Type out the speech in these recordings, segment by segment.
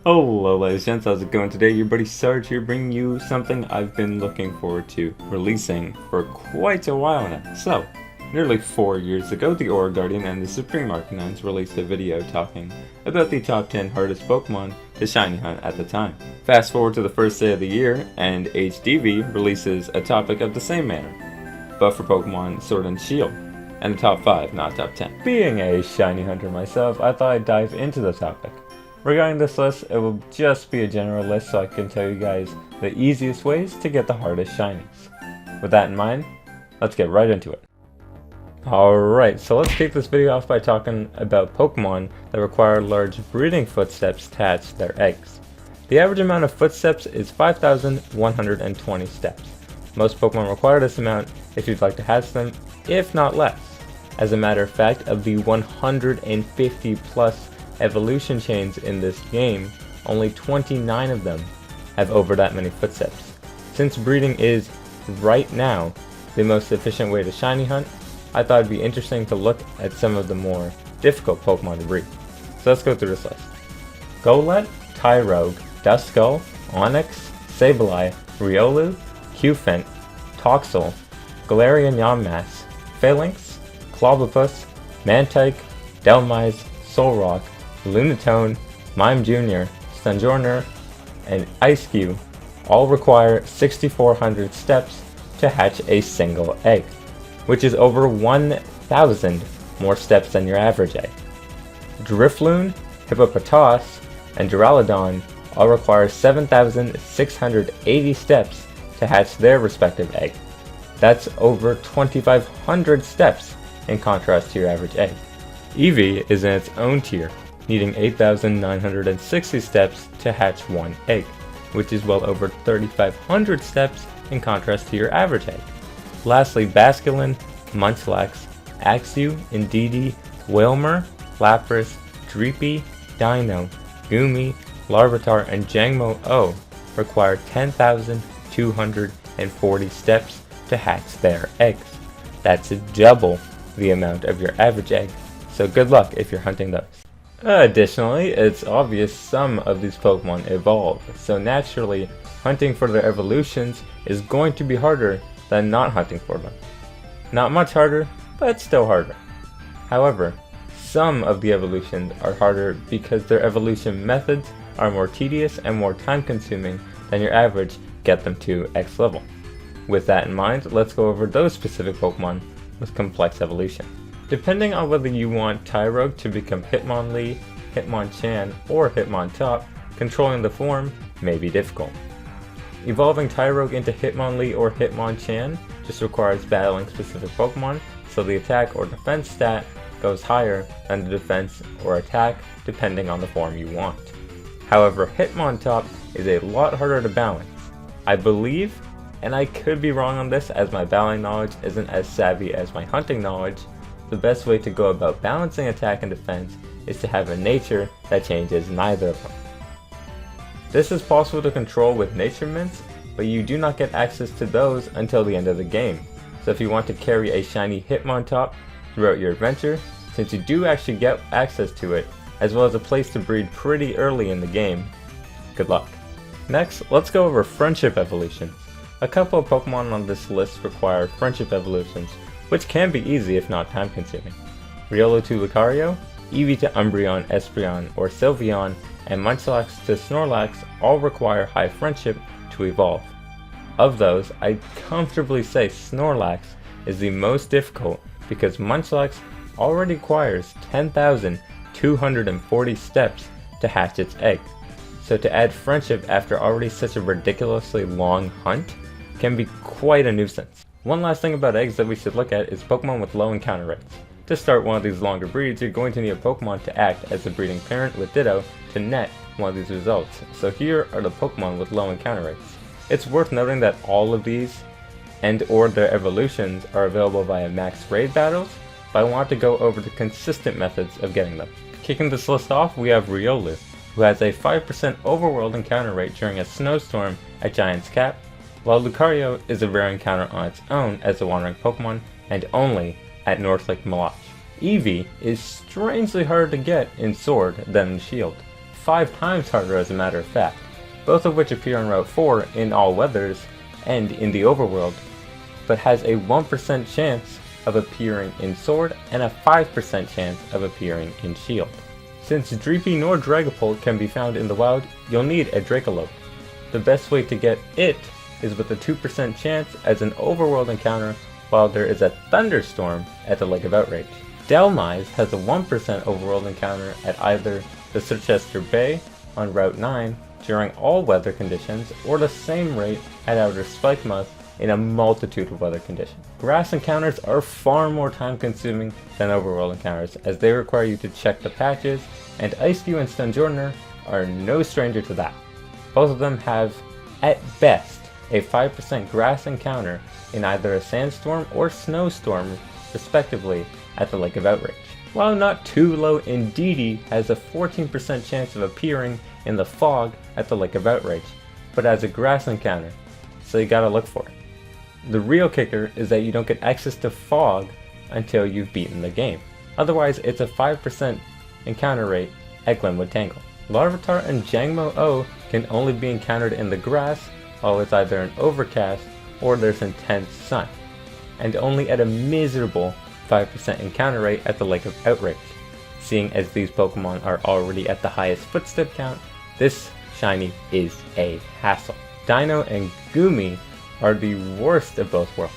Hello ladies and gents, how's it going today? Your buddy Sarge here bringing you something I've been looking forward to releasing for quite a while now. So, nearly 4 years ago, TheAuraGuardian and TheSupremeRk9s released a video talking about the top 10 hardest Pokemon to shiny hunt at the time. Fast forward to the first day of the year, and HDvee releases a topic of the same manner, but for Pokemon Sword and Shield, and the top 5, not top 10. Being a shiny hunter myself, I thought I'd dive into the topic. Regarding this list, it will just be a general list so I can tell you guys the easiest ways to get the hardest shinies. With that in mind, let's get right into it. Alright, so let's kick this video off by talking about Pokemon that require large breeding footsteps to hatch their eggs. The average amount of footsteps is 5,120 steps. Most Pokemon require this amount if you'd like to hatch them, if not less. As a matter of fact, of the 150 plus evolution chains in this game, only 29 of them have over that many footsteps. Since breeding is, right now, the most efficient way to shiny hunt, I thought it'd be interesting to look at some of the more difficult Pokemon to breed. So let's go through this list. Golett, Tyrogue, Duskull, Onix, Sableye, Riolu, Cufant, Toxel, Galarian Yamask, Phalanx, Clobbopus, Mantike, Dhelmise, Solrock, Lunatone, Mime Jr., Stunjorner, and Ice-Cube all require 6,400 steps to hatch a single egg, which is over 1,000 more steps than your average egg. Drifloon, Hippopotas, and Duraludon all require 7,680 steps to hatch their respective egg. That's over 2,500 steps in contrast to your average egg. Eevee is in its own tier, needing 8,960 steps to hatch one egg, which is well over 3,500 steps in contrast to your average egg. Lastly, Basculin, Munchlax, Axew, Indeedee, Wailmer, Lapras, Dreepy, Dino, Goomy, Larvitar, and Jangmo-O require 10,240 steps to hatch their eggs. That's double the amount of your average egg, so good luck if you're hunting those. Additionally, it's obvious some of these Pokemon evolve, so naturally, hunting for their evolutions is going to be harder than not hunting for them. Not much harder, but still harder. However, some of the evolutions are harder because their evolution methods are more tedious and more time consuming than your average get them to X level. With that in mind, let's go over those specific Pokemon with complex evolution. Depending on whether you want Tyrogue to become Hitmonlee, Hitmonchan, or Hitmontop, controlling the form may be difficult. Evolving Tyrogue into Hitmonlee or Hitmonchan just requires battling specific Pokemon, so the attack or defense stat goes higher than the defense or attack depending on the form you want. However, Hitmontop is a lot harder to balance. I believe, and I could be wrong on this as my battling knowledge isn't as savvy as my hunting knowledge, the best way to go about balancing attack and defense is to have a nature that changes neither of them. This is possible to control with nature mints, but you do not get access to those until the end of the game. So if you want to carry a shiny Hitmontop throughout your adventure, since you do actually get access to it, as well as a place to breed pretty early in the game, good luck. Next, let's go over friendship evolutions. A couple of Pokemon on this list require friendship evolutions, which can be easy if not time consuming. Riolu to Lucario, Eevee to Umbreon, Espeon, or Sylveon, and Munchlax to Snorlax all require high friendship to evolve. Of those, I'd comfortably say Snorlax is the most difficult because Munchlax already requires 10,240 steps to hatch its egg. So to add friendship after already such a ridiculously long hunt can be quite a nuisance. One last thing about eggs that we should look at is Pokemon with low encounter rates. To start one of these longer breeds, you're going to need a Pokemon to act as a breeding parent with Ditto to net one of these results. So here are the Pokemon with low encounter rates. It's worth noting that all of these and or their evolutions are available via max raid battles, but I want to go over the consistent methods of getting them. Kicking this list off, we have Riolu, who has a 5% overworld encounter rate during a snowstorm at Giant's Cap, while Lucario is a rare encounter on its own as a wandering Pokemon and only at North Lake Malach. Eevee is strangely harder to get in Sword than in Shield. 5 times harder as a matter of fact, both of which appear on Route 4 in all weathers and in the overworld, but has a 1% chance of appearing in Sword and a 5% chance of appearing in Shield. Since Dreepy nor Dragapult can be found in the wild, you'll need a Dracolope. The best way to get it is with a 2% chance as an overworld encounter while there is a thunderstorm at the Lake of Outrage. Delmise has a 1% overworld encounter at either the Chichester Bay on Route 9 during all weather conditions, or the same rate at Outer Spikemuth in a multitude of weather conditions. Grass encounters are far more time consuming than overworld encounters, as they require you to check the patches, and Icedew and Stunjorner are no stranger to that. Both of them have, at best, a 5% grass encounter in either a sandstorm or snowstorm, respectively, at the Lake of Outrage. While not too low, Indeedee has a 14% chance of appearing in the fog at the Lake of Outrage, but as a grass encounter, so you gotta look for it. The real kicker is that you don't get access to fog until you've beaten the game. Otherwise, it's a 5% encounter rate at Glenwood Tangle. Larvitar and Jangmo-O can only be encountered in the grass while it's either an overcast or there's intense sun, and only at a miserable 5% encounter rate at the Lake of Outrage. Seeing as these Pokemon are already at the highest footstep count, this shiny is a hassle. Dino and Goomy are the worst of both worlds.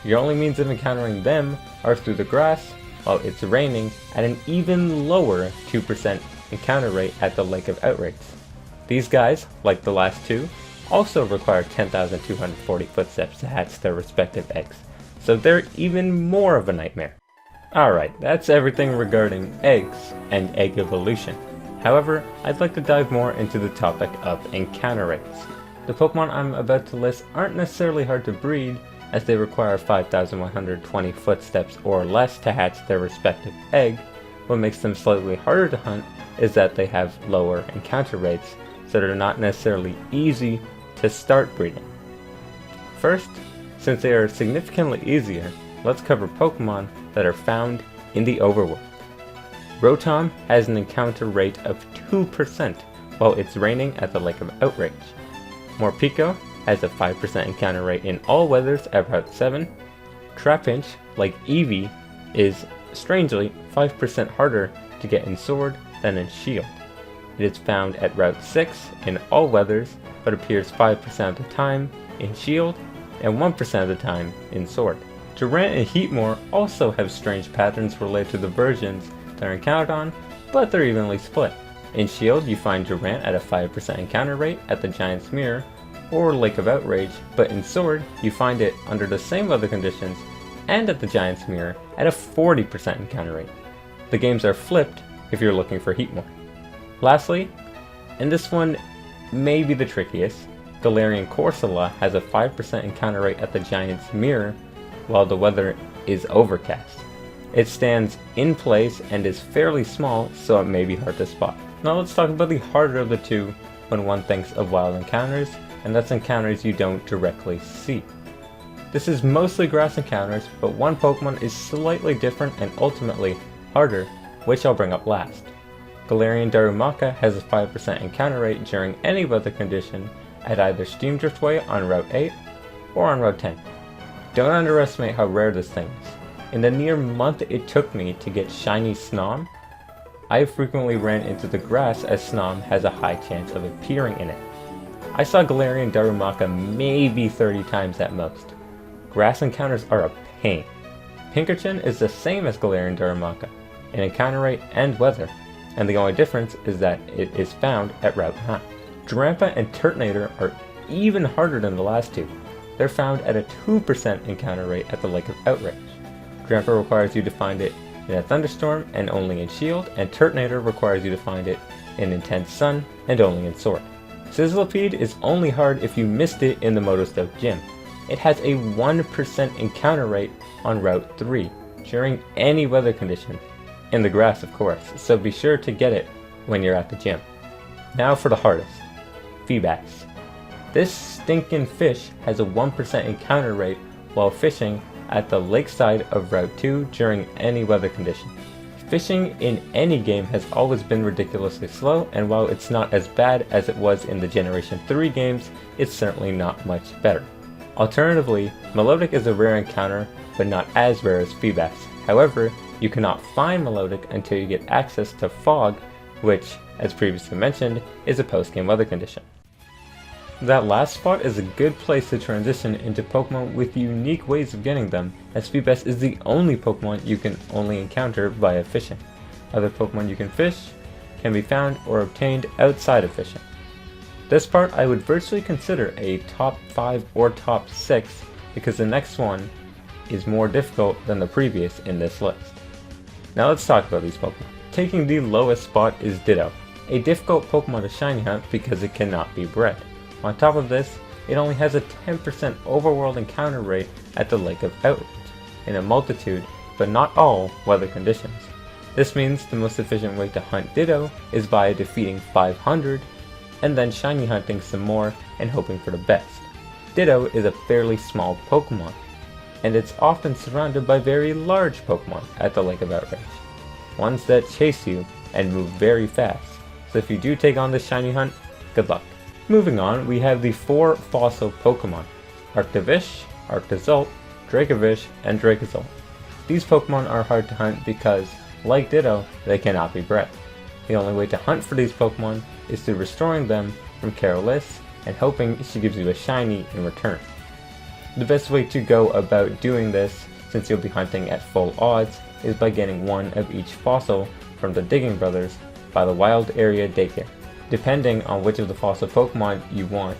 Your only means of encountering them are through the grass while it's raining at an even lower 2% encounter rate at the Lake of Outrage. These guys, like the last two, also require 10,240 footsteps to hatch their respective eggs, so they're even more of a nightmare. Alright, that's everything regarding eggs and egg evolution. However, I'd like to dive more into the topic of encounter rates. The Pokemon I'm about to list aren't necessarily hard to breed, as they require 5,120 footsteps or less to hatch their respective egg. What makes them slightly harder to hunt is that they have lower encounter rates, so they're not necessarily easy to start breeding. First, since they are significantly easier, let's cover Pokemon that are found in the overworld. Rotom has an encounter rate of 2% while it's raining at the Lake of Outrage. Morpeko has a 5% encounter rate in all weathers at Route 7. Trapinch, like Eevee, is strangely 5% harder to get in Sword than in Shield. It is found at Route 6 in all weathers, but appears 5% of the time in Shield and 1% of the time in Sword. Durant and Heatmore also have strange patterns related to the versions they're encountered on, but they're evenly split. In Shield, you find Durant at a 5% encounter rate at the Giant's Mirror or Lake of Outrage, but in Sword, you find it under the same weather conditions and at the Giant's Mirror at a 40% encounter rate. The games are flipped if you're looking for Heatmore. Lastly, and this one may be the trickiest, Galarian Corsola has a 5% encounter rate at the Giant's Mirror while the weather is overcast. It stands in place and is fairly small, so it may be hard to spot. Now let's talk about the harder of the two when one thinks of wild encounters, and that's encounters you don't directly see. This is mostly grass encounters, but one Pokemon is slightly different and ultimately harder, which I'll bring up last. Galarian Darumaka has a 5% encounter rate during any weather condition at either Steamdriftway on Route 8 or on Route 10. Don't underestimate how rare this thing is. In the near month it took me to get shiny Snom, I frequently ran into the grass as Snom has a high chance of appearing in it. I saw Galarian Darumaka maybe 30 times at most. Grass encounters are a pain. Pinkerton is the same as Galarian Darumaka in encounter rate and weather, and the only difference is that it is found at Route 9. Drampa and Turtonator are even harder than the last two. They're found at a 2% encounter rate at the Lake of Outrage. Drampa requires you to find it in a thunderstorm and only in Shield, and Turtonator requires you to find it in intense sun and only in Sword. Sizzlipede is only hard if you missed it in the Motostoke Gym. It has a 1% encounter rate on Route 3 during any weather condition, in the grass of course, so be sure to get it when you're at the gym. Now for the hardest, Feebax. This stinking fish has a 1% encounter rate while fishing at the lakeside of Route 2 during any weather condition. Fishing in any game has always been ridiculously slow, and while it's not as bad as it was in the Generation 3 games, it's certainly not much better. Alternatively, Melodic is a rare encounter, but not as rare as Feebas. However, you cannot find Melodic until you get access to Fog, which, as previously mentioned, is a post-game weather condition. That last spot is a good place to transition into Pokemon with unique ways of getting them, as Feebas is the only Pokemon you can only encounter via fishing. Other Pokemon you can fish can be found or obtained outside of fishing. This part I would virtually consider a top 5 or top 6 because the next one is more difficult than the previous in this list. Now let's talk about these Pokemon. Taking the lowest spot is Ditto, a difficult Pokemon to shiny hunt because it cannot be bred. On top of this, it only has a 10% overworld encounter rate at the Lake of Outrage, in a multitude, but not all, weather conditions. This means the most efficient way to hunt Ditto is by defeating 500, and then shiny hunting some more and hoping for the best. Ditto is a fairly small Pokemon, and it's often surrounded by very large Pokemon at the Lake of Outrage, ones that chase you and move very fast, so if you do take on this shiny hunt, good luck. Moving on, we have the 4 fossil Pokemon, Arctovish, Arctozolt, Dracovish, and Dracozolt. These Pokemon are hard to hunt because, like Ditto, they cannot be bred. The only way to hunt for these Pokemon is through restoring them from Carolus and hoping she gives you a shiny in return. The best way to go about doing this, since you'll be hunting at full odds, is by getting one of each fossil from the Digging Brothers by the Wild Area Daycare, depending on which of the fossil Pokemon you want,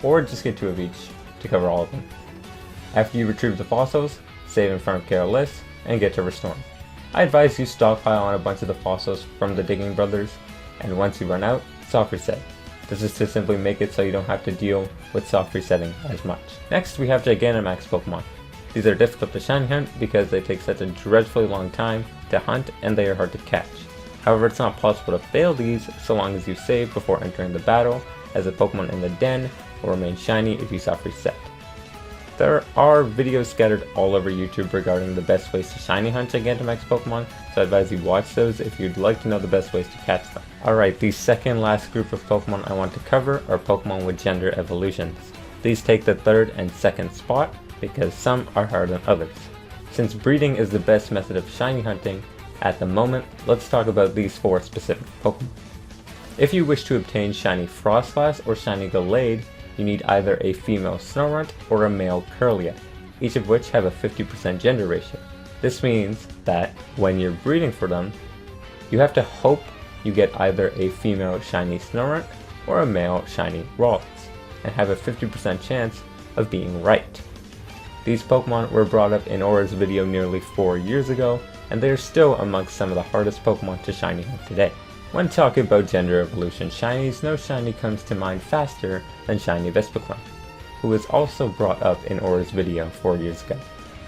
or just get 2 of each to cover all of them. After you retrieve the fossils, save in front of Carolus, and get to Restoring. I advise you stockpile on a bunch of the fossils from the Digging Brothers, and once you run out, soft reset. This is to simply make it so you don't have to deal with soft resetting as much. Next, we have Gigantamax Pokemon. These are difficult to shiny hunt because they take such a dreadfully long time to hunt and they are hard to catch. However, it's not possible to fail these so long as you save before entering the battle, as a Pokemon in the den will remain shiny if you soft reset. There are videos scattered all over YouTube regarding the best ways to shiny hunt Gigantamax Pokemon, so I advise you watch those if you'd like to know the best ways to catch them. Alright, the second last group of Pokemon I want to cover are Pokemon with gender evolutions. These take the 3rd and 2nd spot because some are harder than others. Since breeding is the best method of shiny hunting, at the moment, let's talk about these 4 specific Pokemon. If you wish to obtain shiny Frostlass or shiny Gallade, you need either a female Snorunt or a male Curlia, each of which have a 50% gender ratio. This means that when you're breeding for them, you have to hope you get either a female shiny Snorunt or a male shiny Ralts, and have a 50% chance of being right. These Pokemon were brought up in Aura's video nearly 4 years ago, and they are still amongst some of the hardest Pokemon to shiny hunt today. When talking about gender evolution shinies, no shiny comes to mind faster than shiny Vespiquen, who was also brought up in Aura's video 4 years ago.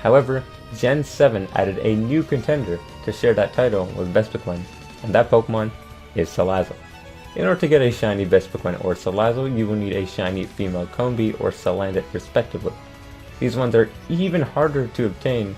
However, Gen 7 added a new contender to share that title with Vespiquen, and that Pokemon is Salazzle. In order to get a shiny Vespiquen or Salazzle, you will need a shiny female Combee or Salandit respectively. These ones are even harder to obtain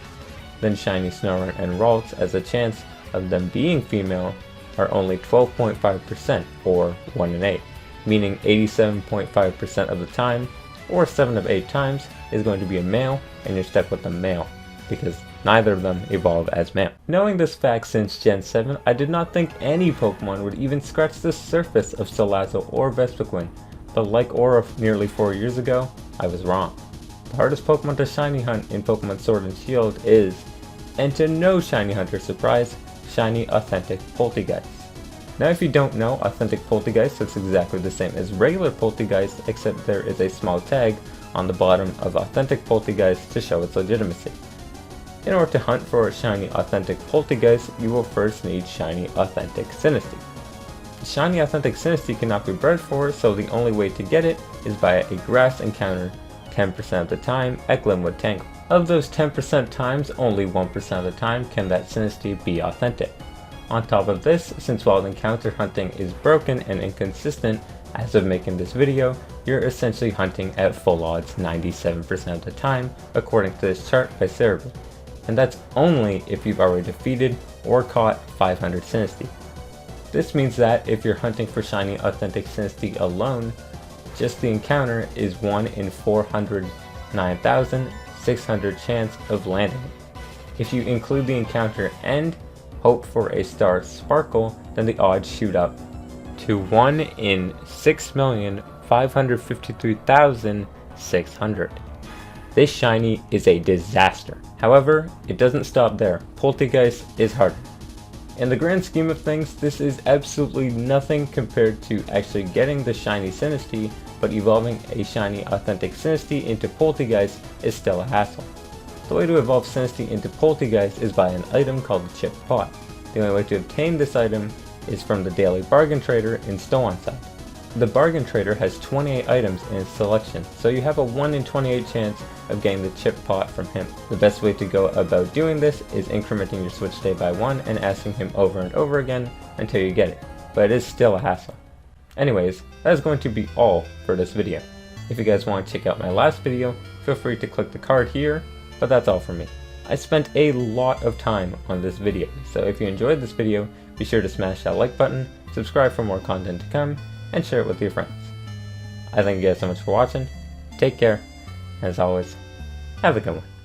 than shiny Snorunt and Ralts, as the chance of them being female are only 12.5% or 1 in 8, meaning 87.5% of the time, or 7 of 8 times, is going to be a male, and you're stuck with a male, because neither of them evolve as male. Knowing this fact since Gen 7, I did not think any Pokemon would even scratch the surface of Salazzle or Vespiquen, but like Aura nearly 4 years ago, I was wrong. The hardest Pokemon to shiny hunt in Pokemon Sword and Shield is, and to no shiny hunter's surprise, shiny Authentic Poltegeist. Now if you don't know, Authentic Poltegeist looks exactly the same as regular Poltegeist, except there is a small tag on the bottom of Authentic Poltegeist to show its legitimacy. In order to hunt for a shiny Authentic Poltegeist, you will first need shiny Authentic Sinistea. Shiny Authentic Sinistea cannot be bred for, so the only way to get it is via a grass encounter 10% of the time at Glenwood Tangle. Of those 10% times, only 1% of the time can that Sinistea be authentic. On top of this, since wild encounter hunting is broken and inconsistent as of making this video, you're essentially hunting at full odds 97% of the time, according to this chart by Cerebral. And that's only if you've already defeated or caught 500 Synesty. This means that if you're hunting for shiny authentic Synesty alone, just the encounter is 1 in 409,600 chance of landing it. If you include the encounter and hope for a star sparkle, then the odds shoot up to 1 in 6,553,600. This shiny is a disaster. However, it doesn't stop there. Poltergeist is harder. In the grand scheme of things, this is absolutely nothing compared to actually getting the shiny Synesty, but evolving a shiny authentic Synesty into Poltergeist is still a hassle. The way to evolve Synesty into Poltergeist is by an item called the Chip Pot. The only way to obtain this item is from the daily bargain trader in Stow-on-Side. The bargain trader has 28 items in his selection, so you have a 1 in 28 chance of getting the Chip Pot from him. The best way to go about doing this is incrementing your switch day by 1 and asking him over and over again until you get it, but it is still a hassle. Anyways, that is going to be all for this video. If you guys want to check out my last video, feel free to click the card here, but that's all from me. I spent a lot of time on this video, so if you enjoyed this video, be sure to smash that like button, subscribe for more content to come, and share it with your friends. I thank you guys so much for watching, take care, and as always, have a good one.